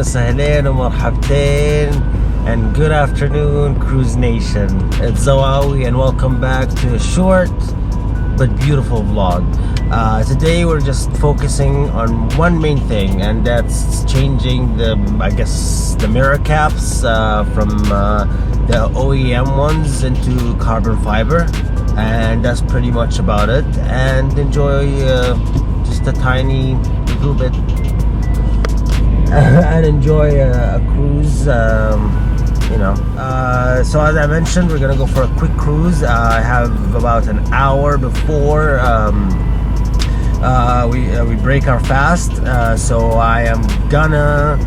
وسهلين ومرحبتين and good afternoon CrewZNation. It's Zawawi and welcome back to a short but beautiful vlog. Today we're just focusing on one main thing, and that's changing the mirror caps from the OEM ones into carbon fiber, and that's pretty much about it. And enjoy just a tiny little bit and enjoy a cruise, so as I mentioned, we're gonna go for a quick cruise. I have about an hour before we break our fast, so I am gonna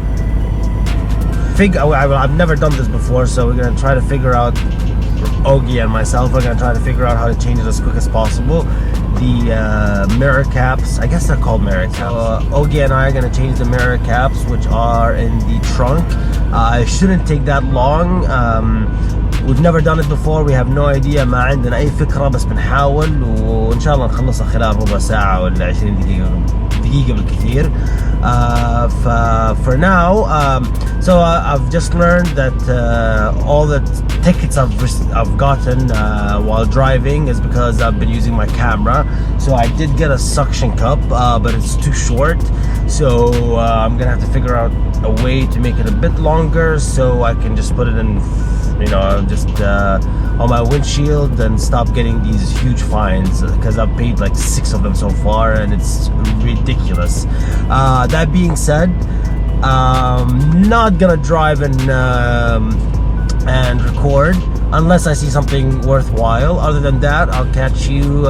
I've never done this before, so we're gonna try to figure out, Ogie and myself are gonna try to figure out how to change it as quick as possible. The mirror caps, I guess they're called mirror caps. Ogie and I are gonna change the mirror caps, which are in the trunk. It shouldn't take that long. We've never done it before. We have no idea. ما عندنا أي فكرة، بس بنحاول وإن شاء الله نخلصها خلال ربع ساعة ولا 20 دقيقة بالكثير. For now, so I've just learned that all the tickets I've gotten while driving is because I've been using my camera. So I did get a suction cup, but it's too short. So I'm gonna have to figure out a way to make it a bit longer so I can just put it in, just on my windshield and stop getting these huge fines, because I've paid like 6 of them so far and it's ridiculous. That being said, not gonna drive and record unless I see something worthwhile. Other than that, I'll catch you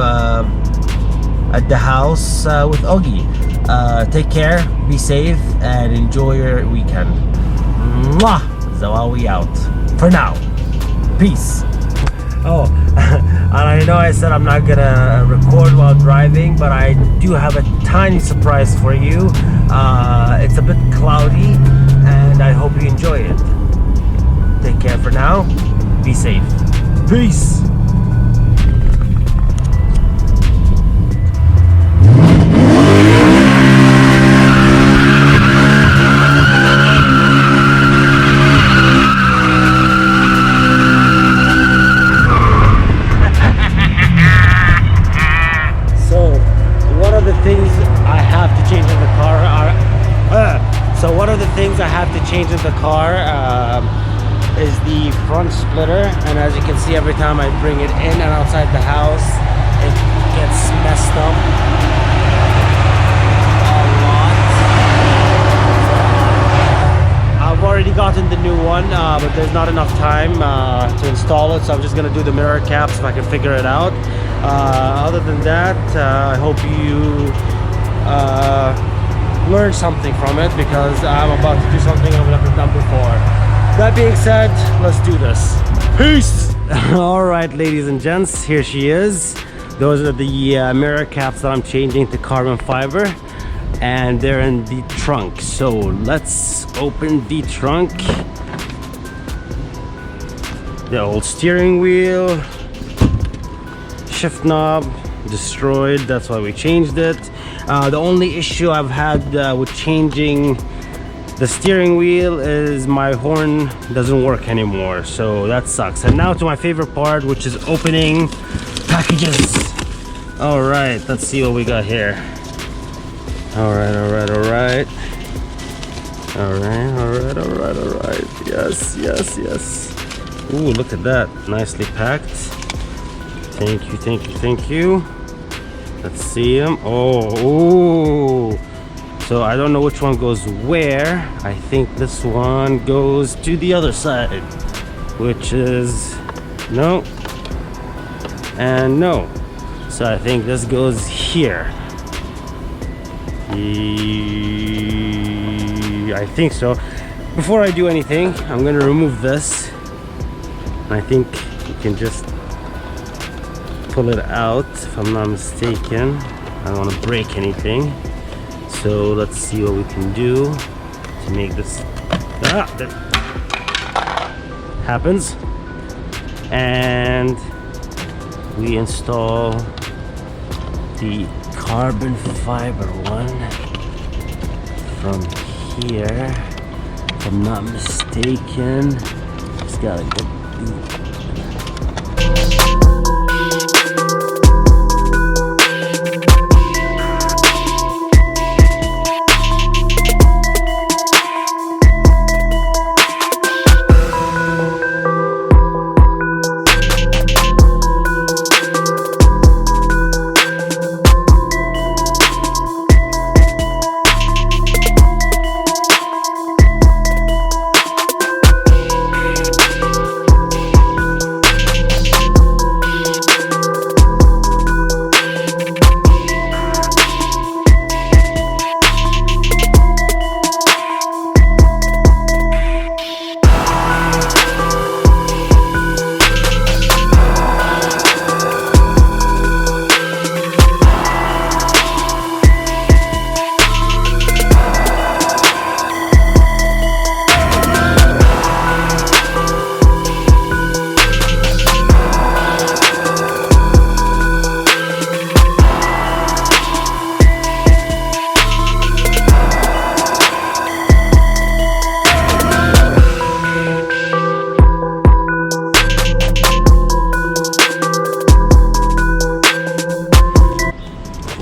at the house with Ogie. Take care, be safe, and enjoy your weekend. Mwah! Zawawi out. For now. Peace. Oh, and I know I said I'm not gonna record while driving, but I do have a tiny surprise for you. It's a bit cloudy, and I hope you enjoy it. Take care for now. Be safe. Peace. Things I have to change in the car is the front splitter, and as you can see, every time I bring it in and outside the house, it gets messed up a lot. I've already gotten the new one, but there's not enough time to install it, so I'm just gonna do the mirror caps if I can figure it out. Other than that, I hope you learn something from it, because I'm about to do something I've never done before. That being said, let's do this. Peace. All right, ladies and gents, here she is. Those are the mirror caps that I'm changing to carbon fiber, and they're in the trunk. So let's open the trunk. The old steering wheel, shift knob destroyed, that's why we changed it. The only issue I've had with changing the steering wheel is my horn doesn't work anymore, so that sucks. And now to my favorite part, which is opening packages. All right, let's see what we got here. All right. Yes. Ooh, look at that, nicely packed. Thank you. Let's see them. Oh, so I don't know which one goes where. I think this one goes to the other side, which is no and no. So I think this goes here. I think so. Before I do anything, I'm gonna remove this. I think you can just pull it out, if I'm not mistaken. I don't want to break anything, so let's see what we can do to make this that happens. And we install the carbon fiber one from here. if I'm not mistaken. Just gotta go do.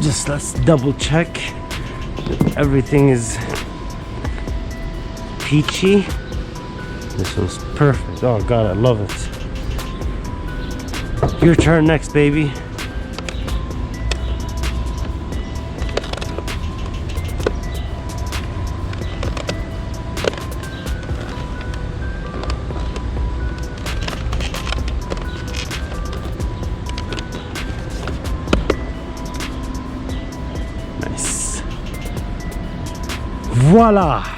Just let's double check that everything is peachy. This one's perfect. Oh god, I love it. Your turn next, baby. Voila!